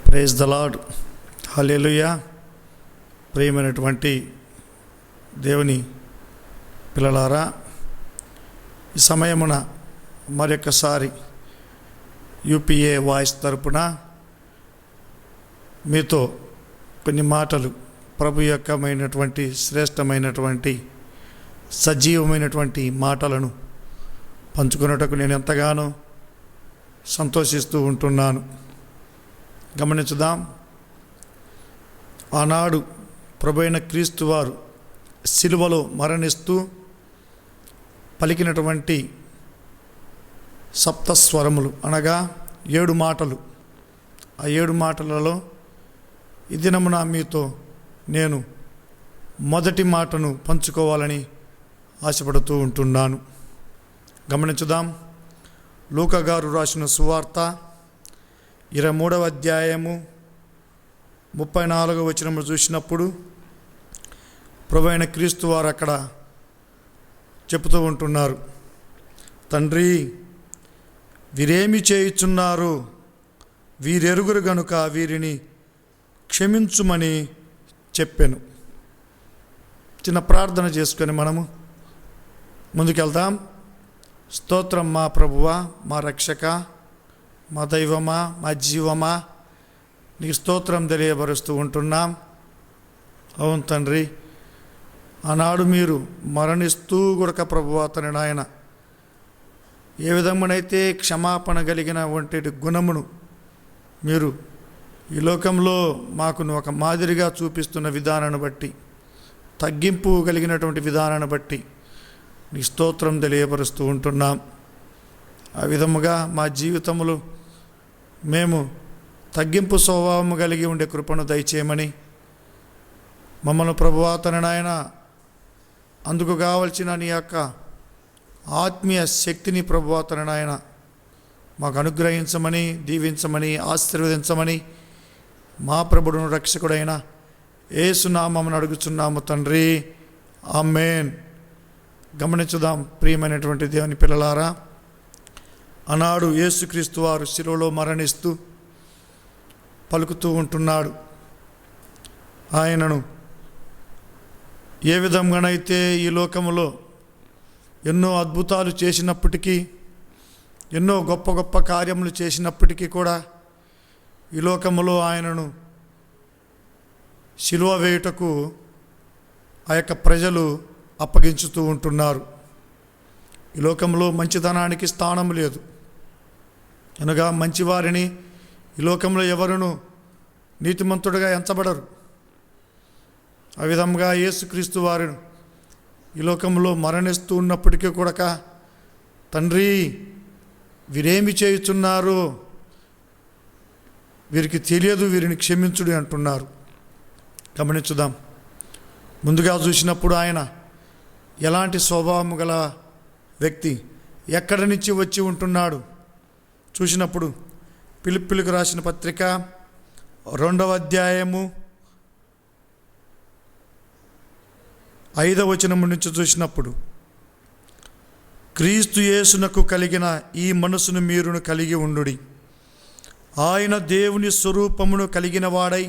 Praise the Lord. హల్లెలూయా. ప్రియమైనటువంటి దేవుని పిల్లలారా, ఈ సమయమున మరొకసారి యూపీఏ వాయిస్ తరపున మీతో కొన్ని మాటలు ప్రభు యొక్కమైనటువంటి శ్రేష్టమైనటువంటి సజీవమైనటువంటి మాటలను పంచుకున్నటకు నేను ఎంతగానో సంతోషిస్తూ ఉంటున్నాను. గమనించుదాం. ఆనాడు ప్రభు అయిన క్రీస్తు వారు సిలువలో మరణిస్తూ పలికినటువంటి సప్తస్వరములు అనగా 7 మాటలు. ఆ 7 మాటలలో ఈ దినమున మీతో నేను మొదటి మాటను పంచుకోవాలని ఆశపడుతూ ఉంటున్నాను. గమనించుదాం. లూకా గారు రాసిన సువార్త 23వ అధ్యాయము 34వ వచనము చూసినప్పుడు ప్రభు అయిన క్రీస్తు వారు అక్కడ చెబుతూ ఉంటున్నారు, తండ్రి, వీరేమి చేయుచున్నారు, వీరెరుగురు గనుక వీరిని క్షమించుమని చెప్పాను. చిన్న ప్రార్థన చేసుకొని మనము ముందుకెళ్తాం. స్తోత్రం మా ప్రభువా, మా రక్షక, మా దైవమా, మా జీవమా, నీకు స్తోత్రం తెలియబరుస్తూ ఉంటున్నాం. అవును తండ్రి, ఆనాడు మీరు మరణిస్తూ కూడా ప్రభువా తండ్రి నాయన ఏ విధమునైతే క్షమాపణ కలిగిన వంటి గుణమును మీరు ఈ లోకంలో మాకు ఒక మాదిరిగా చూపిస్తున్న విధానాన్ని బట్టి, తగ్గింపు కలిగినటువంటి విధానాన్ని బట్టి నీ స్తోత్రం తెలియపరుస్తూ ఉంటున్నాం. ఆ విధముగా మా జీవితములు మేము తగ్గింపు స్వభావము కలిగి ఉండే కృపను దయచేయమని, మమ్మల్ని ప్రభువా తండ్రి నాయన అందుకు కావలసిన నీ యొక్క ఆత్మీయ శక్తిని ప్రభువా తండ్రి నాయన మాకు అనుగ్రహించమని, దీవించమని, ఆశీర్వదించమని మా ప్రభువును రక్షకుడైన యేసునామమును అడుగుచున్నాము తండ్రి. ఆమేన్. గమనించుదాం. ప్రియమైనటువంటి దేవుని పిల్లలారా, ఆనాడు యేసుక్రీస్తు వారు శిలువలో మరణిస్తూ పలుకుతూ ఉంటున్నాడు. ఆయనను ఏ విధంగానైతే ఈ లోకములో ఎన్నో అద్భుతాలు చేసినప్పటికీ, ఎన్నో గొప్ప గొప్ప కార్యములు చేసినప్పటికీ కూడా ఈ లోకములో ఆయనను శిలువ వేయుటకు ఆ యొక్క ప్రజలు అప్పగించుతూ ఉంటున్నారు. ఈ లోకంలో మంచితనానికి స్థానం లేదు. అనగా మంచివారిని ఈ లోకంలో ఎవరును నీతిమంతుడిగా ఎంచబడరు. ఆ విధంగా యేసుక్రీస్తు వారు ఈ లోకంలో మరణిస్తూ ఉన్నప్పటికీ కూడా, తండ్రి, వీరేమి చేయుచున్నారు, వీరికి తెలియదు, వీరిని క్షమించుడి అంటున్నారు. గమనించుదాం. ముందుగా చూసినప్పుడు ఆయన ఎలాంటి స్వభావం గల వ్యక్తి, ఎక్కడి నుంచి వచ్చి ఉంటున్నాడు చూసినప్పుడు ఫిలిప్పీయులకు రాసిన పత్రిక 2వ అధ్యాయము 5వ వచనము నుంచి చూసినప్పుడు, క్రీస్తు యేసునకు కలిగిన ఈ మనసును మీరును కలిగి ఉండుడి. ఆయన దేవుని స్వరూపమును కలిగిన వాడై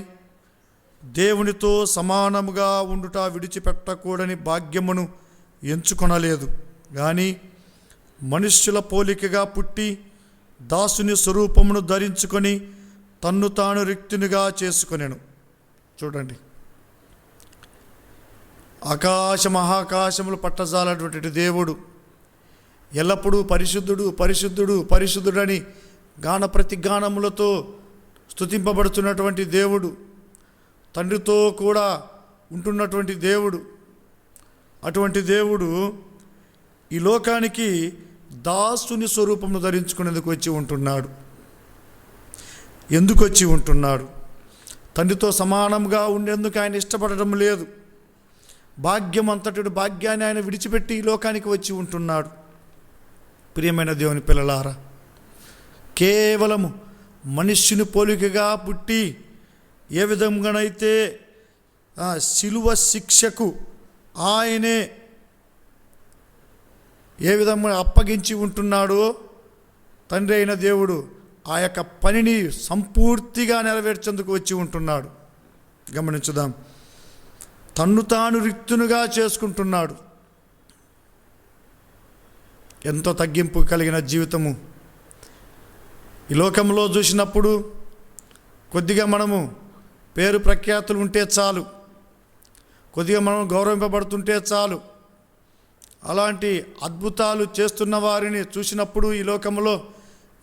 దేవునితో సమానముగా ఉండుట విడిచిపెట్టకూడని భాగ్యమును ఎంచుకొనలేదు, కానీ మనుష్యుల పోలికగా పుట్టి దాసుని స్వరూపమును ధరించుకొని తన్ను తాను రిక్తునిగా చేసుకొనెను. చూడండి, ఆకాశ మహాకాశములు పట్టజాలటువంటి దేవుడు, ఎల్లప్పుడూ పరిశుద్ధుడు పరిశుద్ధుడు పరిశుద్ధుడని గాన ప్రతిగానములతో స్తుతింపబడుతున్నటువంటి దేవుడు, తండ్రితో కూడా ఉంటున్నటువంటి దేవుడు, అటువంటి దేవుడు ఈ లోకానికి దాసుని స్వరూపమును ధరించుకునేందుకు వచ్చి ఉంటున్నాడు. ఎందుకు వచ్చి ఉంటున్నాడు? తండ్రితో సమానంగా ఉండేందుకు ఆయన ఇష్టపడడం లేదు. భాగ్యం అంతటి భాగ్యాన్ని ఆయన విడిచిపెట్టి ఈ లోకానికి వచ్చి ఉంటున్నాడు. ప్రియమైన దేవుని పిల్లలారా, కేవలము మనుష్యుని పోలికగా పుట్టి ఏ విధంగానైతే శిలువ శిక్షకు ఆయనే ఏ విధంగా అప్పగించి ఉంటున్నాడో తండ్రి అయిన దేవుడు ఆ యొక్క పనిని సంపూర్తిగా నెరవేర్చేందుకు వచ్చి ఉంటున్నాడు. గమనించుదాం. తన్ను తాను రిక్తునుగా చేసుకుంటున్నాడు. ఎంతో తగ్గింపు కలిగిన జీవితము. ఈ లోకంలో చూసినప్పుడు కొద్దిగా మనము పేరు ప్రఖ్యాతులు ఉంటే చాలు, కొద్దిగా మనం గౌరవింపబడుతుంటే చాలు. అలాంటి అద్భుతాలు చేస్తున్న వారిని చూసినప్పుడు ఈ లోకంలో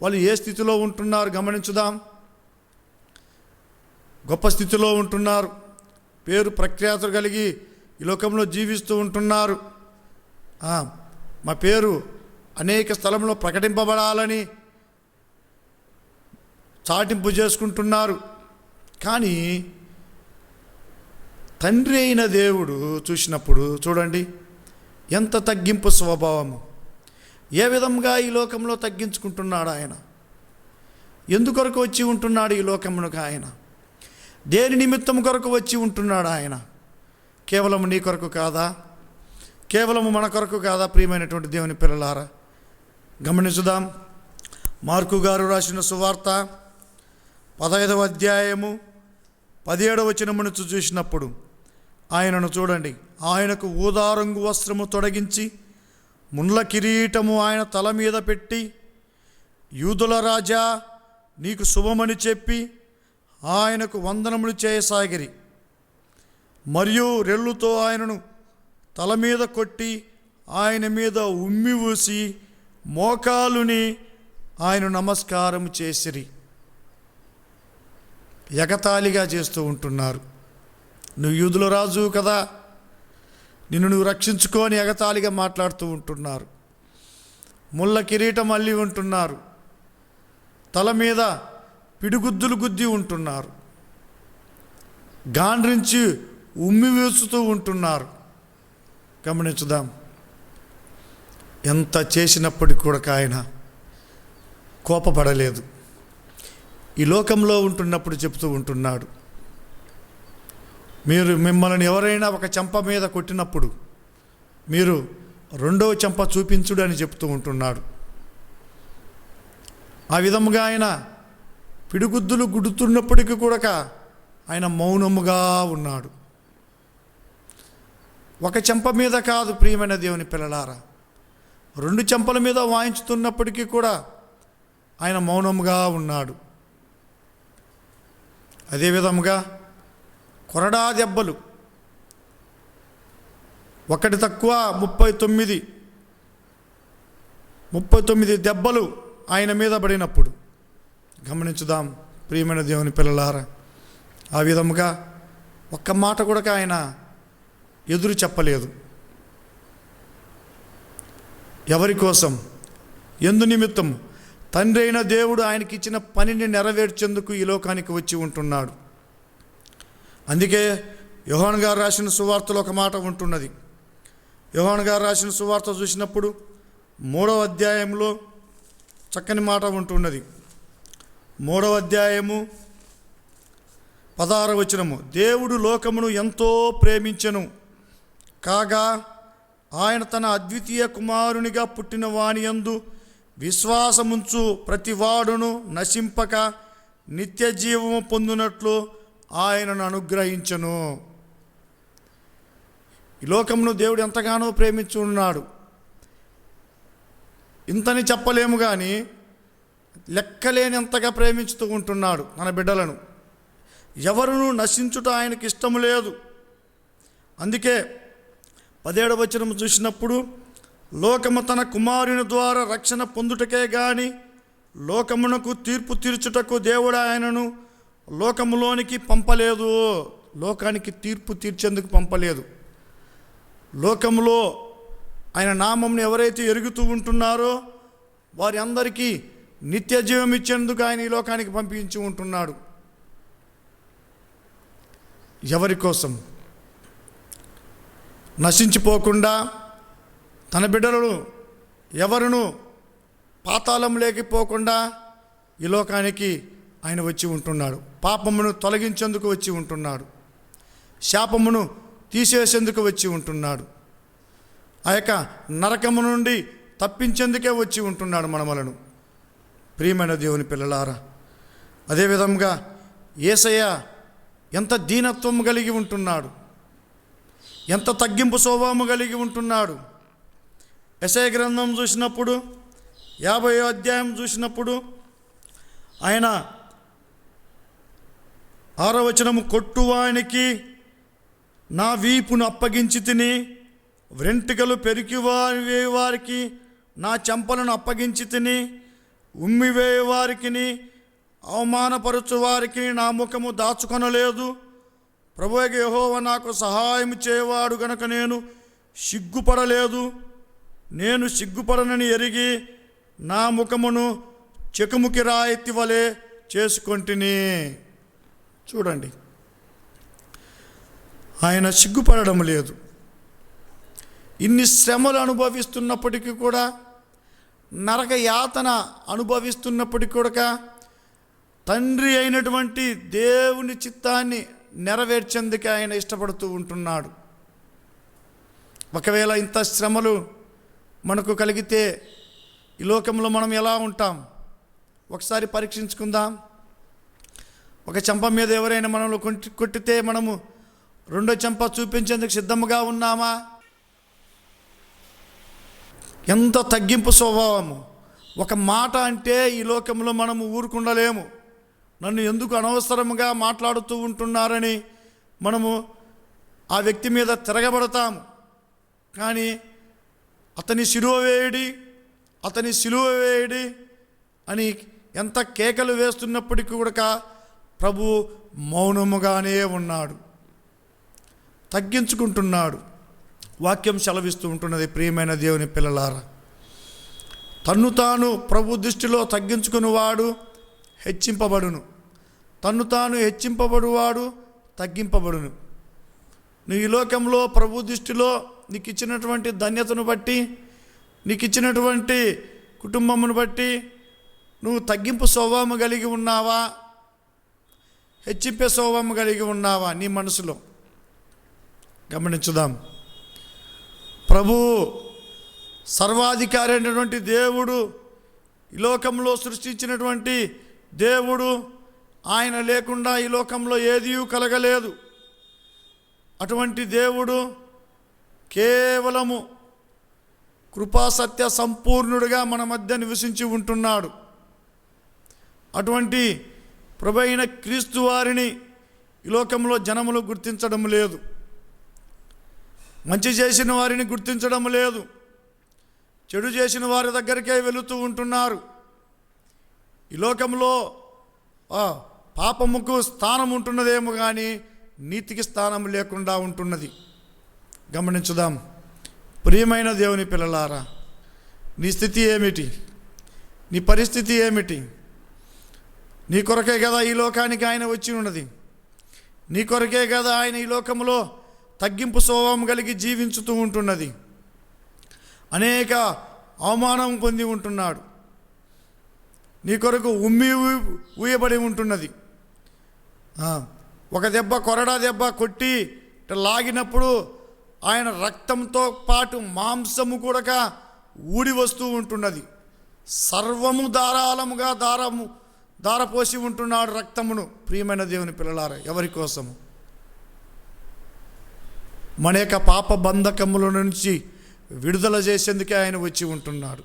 వాళ్ళు ఏ స్థితిలో ఉంటున్నారు గమనించుదాం. గొప్ప స్థితిలో ఉంటున్నారు, పేరు ప్రఖ్యాతులు కలిగి ఈ లోకంలో జీవిస్తూ ఉంటున్నారు. మా పేరు అనేక స్థలంలో ప్రకటింపబడాలని చాటింపు చేసుకుంటున్నారు. కానీ తండ్రి అయిన దేవుడు చూసినప్పుడు చూడండి ఎంత తగ్గింపు స్వభావము, ఏ విధంగా ఈ లోకంలో తగ్గించుకుంటున్నాడు ఆయన. ఎందుకొరకు వచ్చి ఉంటున్నాడు ఈ లోకమునకు ఆయన? దేని నిమిత్తం కొరకు వచ్చి ఉంటున్నాడు ఆయన? కేవలం నీ కొరకు కాదా? కేవలము మన కొరకు కాదా? ప్రియమైనటువంటి దేవుని పిల్లలారా, గమనించుదాం. మార్కు గారు రాసిన సువార్త 15వ అధ్యాయము 17వ వచనమును చూసినప్పుడు ఆయనను చూడండి. ఆయనకు ఊదారంగు వస్త్రము తొడిగించి ముండ్ల కిరీటము ఆయన తల మీద పెట్టి, యూదుల రాజా నీకు శుభమని చెప్పి ఆయనకు వందనములు చేయసాగిరి. మరియు రెల్లుతో ఆయనను తల మీద కొట్టి ఆయన మీద ఉమ్మి ఊసి మోకాలుని ఆయన నమస్కారం చేసిరి. ఎగతాళిగా చేస్తూ ఉంటున్నారు. నువ్వు యూదుల రాజు కదా, నిన్ను నువ్వు రక్షించుకొని ఎగతాళిగా మాట్లాడుతూ ఉంటున్నారు. ముళ్ళ కిరీటం అల్లి ఉంటున్నారు, తల మీద పిడిగుద్దులు గుద్ది ఉంటున్నారు, గాండ్రించి ఉమ్మి వేస్తూ ఉంటున్నారు. గమనించుదాం. ఎంత చేసినప్పటికీ కూడా ఆయన కోపపడలేదు. ఈ లోకంలో ఉంటున్నప్పుడు చెప్తూ ఉంటున్నాడు, మిమ్మల్ని ఎవరైనా ఒక చెంప మీద కొట్టినప్పుడు మీరు రెండవ చెంప చూపించుడు అని చెప్తూ ఉంటున్నాడు. ఆ విధముగా ఆయన పిడిగుద్దులు గుడుతున్నప్పటికీ కూడా ఆయన మౌనముగా ఉన్నాడు. ఒక చెంప మీద కాదు ప్రియమైన దేవుని పిల్లలారా, 2 చెంపల మీద వాయించుతున్నప్పటికీ కూడా ఆయన మౌనముగా ఉన్నాడు. అదేవిధముగా కొరడా దెబ్బలు, ఒకటి తక్కువ 39 దెబ్బలు ఆయన మీద పడినప్పుడు గమనించుదాం ప్రియమైన దేవుని పిల్లలారా. ఆ విధముగా ఒక్క మాట కూడా ఆయన ఎదురు చెప్పలేదు. ఎవరి కోసం? ఎందు నిమిత్తం? తండ్రి అయిన దేవుడు ఆయనకి ఇచ్చిన పనిని నెరవేర్చేందుకు ఈ లోకానికి వచ్చి ఉంటున్నాడు. అందుకే యోహాను గారు రాసిన సువార్తలో ఒక మాట ఉంటున్నది. యోహాను గారు రాసిన సువార్త చూసినప్పుడు 3వ అధ్యాయంలో చక్కని మాట ఉంటున్నది. 3వ అధ్యాయము 16వ వచనము. దేవుడు లోకమును ఎంతో ప్రేమించెను కాగా ఆయన తన అద్వితీయ కుమారునిగా పుట్టిన వాని యందు విశ్వాసముంచు ప్రతివాడును నశింపక నిత్య జీవము పొందునట్లు ఆయనను అనుగ్రహించెను. ఈ లోకమును దేవుడు ఎంతగానో ప్రేమించి ఉన్నాడు. ఇంతని చెప్పలేము కానీ లెక్కలేనంతగా ప్రేమించుతూ ఉంటున్నాడు మన బిడ్డలను. ఎవరును నశించుట ఆయనకి ఇష్టము లేదు. అందుకే 17వ వచనం చూసినప్పుడు లోకము తన కుమారుని ద్వారా రక్షణ పొందుటకే గాని లోకమునకు తీర్పు తీర్చుటకు దేవుడు ఆయనను లోకములోనికి పంపలేదు. లోకానికి తీర్పు తీర్చేందుకు పంపలేదు. లోకములో ఆయన నామమును ఎవరైతే ఎరుగుతూ ఉంటున్నారో వారి అందరికీ నిత్య జీవం ఇచ్చేందుకు ఆయన ఈ లోకానికి పంపించి ఉంటున్నాడు. ఎవరి కోసం? నశించిపోకుండా తన బిడ్డలను ఎవరును పాతాళం లేకపోకుండా ఈ లోకానికి ఆయన వచ్చి ఉంటున్నాడు. పాపమును తొలగించేందుకు వచ్చి ఉంటున్నాడు. శాపమును తీసేసేందుకు వచ్చి ఉంటున్నాడు. ఆ యొక్క నరకము నుండి తప్పించేందుకే వచ్చి ఉంటున్నాడు మనలను. ప్రియమైన దేవుని పిల్లలారా, అదేవిధంగా యేసయ్య ఎంత దీనత్వం కలిగి ఉంటున్నాడు, ఎంత తగ్గింపు స్వభావం కలిగి ఉంటున్నాడు. యెషయా గ్రంథం చూసినప్పుడు 50వ అధ్యాయం చూసినప్పుడు ఆయన 6వ వచనము, కొట్టువానికి నా వీపును అప్పగించి తిని, వెంట్రుకలు పెరికివేవారికి నా చెంపలను అప్పగించి తిని, ఉమ్మివేయవారికి అవమానపరచు వారికి నా ముఖము దాచుకొనలేదు. ప్రభువైన యెహోవా నాకు సహాయం చేయవాడు గనుక నేను సిగ్గుపడలేదు. నేను సిగ్గుపడనని ఎరిగి నా ముఖమును చెకుముకి రాయితీ వలె చేసుకొంటిని. చూడండి, ఆయన సిగ్గుపడడం లేదు. ఇన్ని శ్రమలు అనుభవిస్తున్నప్పటికీ కూడా, నరక యాతన అనుభవిస్తున్నప్పటికీ కూడా తండ్రి అయినటువంటి దేవుని చిత్తాన్ని నెరవేర్చేందుకు ఆయన ఇష్టపడుతూ ఉంటున్నాడు. ఒకవేళ ఇంత శ్రమలు మనకు కలిగితే ఈ లోకంలో మనం ఎలా ఉంటాం? ఒకసారి పరీక్షించుకుందాం. ఒక చెంప మీద ఎవరైనా మనల్ని కొట్టితే మనము రెండో చెంప చూపించేందుకు సిద్ధంగా ఉన్నామా? ఎంత తగ్గింపు స్వభావము! ఒక మాట అంటే ఈ లోకంలో మనము ఊరుకుండలేము. నన్ను ఎందుకు అనవసరంగా మాట్లాడుతూ ఉంటున్నారని మనము ఆ వ్యక్తి మీద తిరగబడతాము. కానీ అతని సిలువ వేయడి అని ఎంత కేకలు వేస్తున్నప్పటికీ కూడా ప్రభు మౌనముగానే ఉన్నాడు, తగ్గించుకుంటున్నాడు. వాక్యం సెలవిస్తూ ఉంటున్నది, ప్రియమైన దేవుని పిల్లలారా, తన్ను తాను ప్రభు దృష్టిలో తగ్గించుకునివాడు హెచ్చింపబడును, తన్ను తాను హెచ్చింపబడువాడు తగ్గింపబడును. నువ్వు ఈ లోకంలో ప్రభు దృష్టిలో నీకు ఇచ్చినటువంటి ధన్యతను బట్టి, నీకు ఇచ్చినటువంటి కుటుంబమును బట్టి నువ్వు తగ్గింపు స్వభావం కలిగి ఉన్నావా, హెచ్చింపే స్వభావం కలిగి ఉన్నావా? నీ మనసులో గమనించుదాం. ప్రభు సర్వాధికారి అయినటువంటి దేవుడు, ఈ లోకంలో సృష్టించినటువంటి దేవుడు, ఆయన లేకుండా ఈ లోకంలో ఏదీ కలగలేదు. అటువంటి దేవుడు కేవలము కృపాసత్య సంపూర్ణుడిగా మన మధ్య నివసించి ఉంటున్నాడు. అటువంటి ప్రభు అయిన క్రీస్తు వారిని ఈ లోకంలో జనములు గుర్తించడం లేదు, మంచి చేసిన వారిని గుర్తించడం లేదు, చెడు చేసిన వారి దగ్గరికే వెళుతూ ఉంటున్నారు. ఈ లోకంలో పాపముకు స్థానం ఉంటున్నదేమో కానీ నీతికి స్థానం లేకుండా ఉంటున్నది. గమనించుదాం. ప్రియమైన దేవుని పిల్లలారా, నీ స్థితి ఏమిటి? నీ పరిస్థితి ఏమిటి? నీ కొరకే కదా ఈ లోకానికి ఆయన వచ్చి ఉన్నది. నీ కొరకే కదా ఆయన ఈ లోకంలో తగ్గింపు స్వభావం కలిగి జీవించుతూ ఉంటున్నది. అనేక అవమానం పొంది ఉంటున్నాడు. నీ కొరకు ఊయబడి ఉంటున్నది. ఒక దెబ్బ, కొరడా దెబ్బ కొట్టి లాగినప్పుడు ఆయన రక్తంతో పాటు మాంసము కూడా ఊడి వస్తూ ఉంటున్నది. సర్వము ధారాళముగా ధారపోసి ఉంటున్నాడు రక్తమును. ప్రియమైన దేవుని పిల్లలారా, ఎవరి కోసము? మన యొక్క పాప బంధకముల నుంచి విడుదల చేసేందుకే ఆయన వచ్చి ఉంటున్నాడు.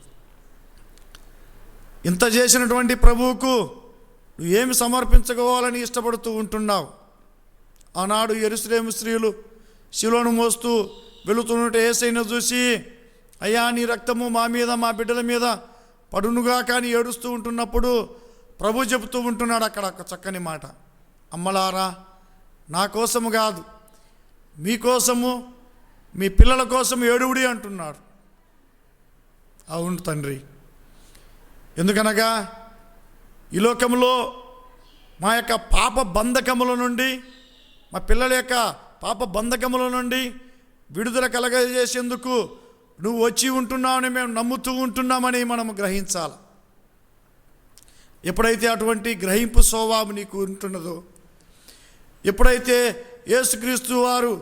ఇంత చేసినటువంటి ప్రభువుకు నువ్వు ఏమి సమర్పించుకోవాలని ఇష్టపడుతూ ఉంటున్నావు? ఆనాడు యెరూషలేము స్త్రీలు శిలువను మోస్తూ వెళుతున్నట్టు యేసయ్యను చూసి, అయ్యా నీ రక్తము మా మీద మా బిడ్డల మీద పడునుగా కానీ ఏడుస్తూ ఉంటున్నప్పుడు ప్రభు చెబుతూ ఉంటున్నాడు అక్కడ ఒక చక్కని మాట, అమ్మలారా, నా కోసము కాదు, మీకోసము మీ పిల్లల కోసం ఏడువుడి అంటున్నాడు. అవును తండ్రి, ఎందుకనగా ఈ లోకంలో మా యొక్క పాప బంధకముల నుండి, మా పిల్లల యొక్క పాప బంధకముల నుండి విడుదల కలగజేసేందుకు నువ్వు వచ్చి ఉంటున్నావని మేము నమ్ముతూ ఉంటున్నామని మనము గ్రహించాలి. ఎప్పుడైతే అటువంటి గ్రహింపు స్వభావం నీకు ఉంటున్నదో, ఎప్పుడైతే యేసుక్రీస్తు వారు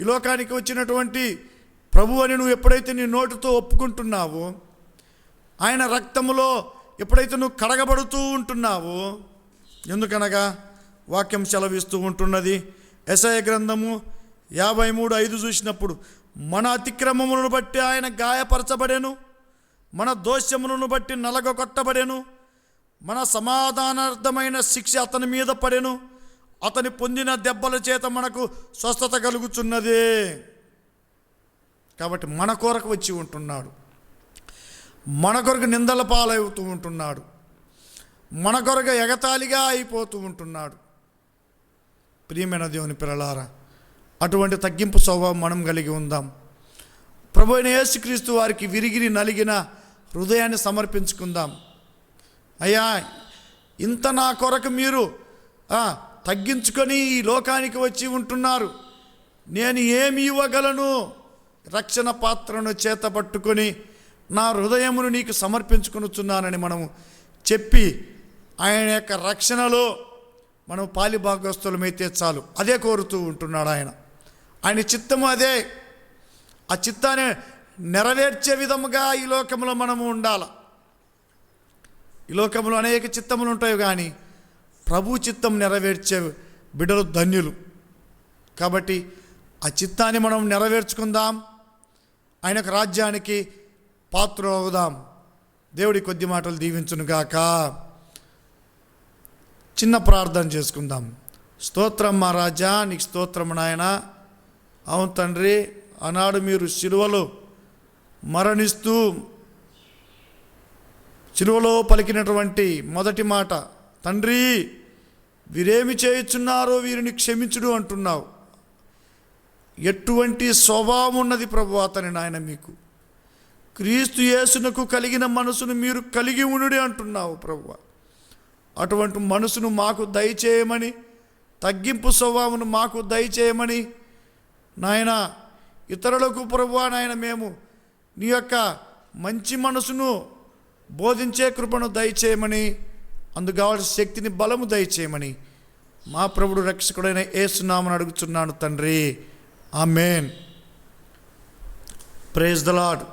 ఈ లోకానికి వచ్చినటువంటి ప్రభు అని నువ్వు ఎప్పుడైతే నీ నోటితో ఒప్పుకుంటున్నావో, ఆయన రక్తములో ఎప్పుడైతే నువ్వు కడగబడుతూ ఉంటున్నావో, ఎందుకనగా వాక్యం సెలవిస్తూ ఉంటున్నది, యెషయా గ్రంథము 53:5 చూసినప్పుడు, మన అతిక్రమములను బట్టి ఆయన గాయపరచబడెను, మన దోషములను బట్టి నలగొట్టబడెను, మన సమాధానార్థమైన శిక్ష అతని మీద పడెను, అతని పొందిన దెబ్బల చేత మనకు స్వస్థత కలుగుచున్నదే. కాబట్టి మన కొరకు వచ్చి ఉంటున్నాడు, మన కొరకు నిందల పాలవుతూ ఉంటున్నాడు, మన కొరకు ఎగతాళిగా అయిపోతూ ఉంటున్నాడు. ప్రియమైన దేవుని పిల్లలారా, అటువంటి తగ్గింపు స్వభావం మనం కలిగి ఉందాం. ప్రభు అయిన యేసుక్రీస్తు వారికి విరిగిరి నలిగిన హృదయాన్ని సమర్పించుకుందాం. అయ్యా, ఇంత నా కొరకు మీరు తగ్గించుకొని ఈ లోకానికి వచ్చి ఉంటున్నారు, నేను ఏమి ఇవ్వగలను? రక్షణ పాత్రను చేత పట్టుకొని నా హృదయమును నీకు సమర్పించుకొనుచున్నానని మనము చెప్పి ఆయన యొక్క రక్షణలో మనం పాలిభాగస్తులమైతే చాలు. అదే కోరుతూ ఉంటున్నాడు ఆయన. ఆయన చిత్తము అదే. ఆ చిత్తాన్ని నెరవేర్చే విధముగా ఈ లోకంలో మనము ఉండాలి. ఈ లోకంలో అనేక చిత్తములు ఉంటాయి, కానీ ప్రభు చిత్తం నెరవేర్చే బిడ్డలు ధన్యులు. కాబట్టి ఆ చిత్తాన్ని మనం నెరవేర్చుకుందాం, ఆయనకు రాజ్యానికి పాత్ర అవుదాం. దేవుడి కొద్ది మాటలు దీవించునుగాక. చిన్న ప్రార్థన చేసుకుందాం. స్తోత్రం మా రాజా, నీకు స్తోత్రము నాయన. అవును తండ్రి, ఆనాడు మీరు శిలువలో మరణిస్తూ శిలువలో పలికినటువంటి మొదటి మాట, తండ్రి వీరేమి చేయుచున్నారో వీరిని క్షమించుడు అంటున్నావు. ఎటువంటి స్వభావం ఉన్నది ప్రభు అతని నాయన మీకు. క్రీస్తు యేసునకు కలిగిన మనసును మీరు కలిగి ఉండుడి అంటున్నావు ప్రభు. అటువంటి మనసును మాకు దయచేయమని, తగ్గింపు స్వభావమును మాకు దయచేయమని నాయన, ఇతరులకు ప్రభువా నాయన మేము నీ యొక్క మంచి మనసును బోధించే కృపను దయచేయమని, అందుకు కావాల్సిన శక్తిని బలము దయచేయమని మా ప్రభుడు రక్షకుడైన యేసు నామమున అడుగుచున్నాను తండ్రి. ఆమేన్. Praise the Lord.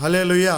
హల్లెలూయా.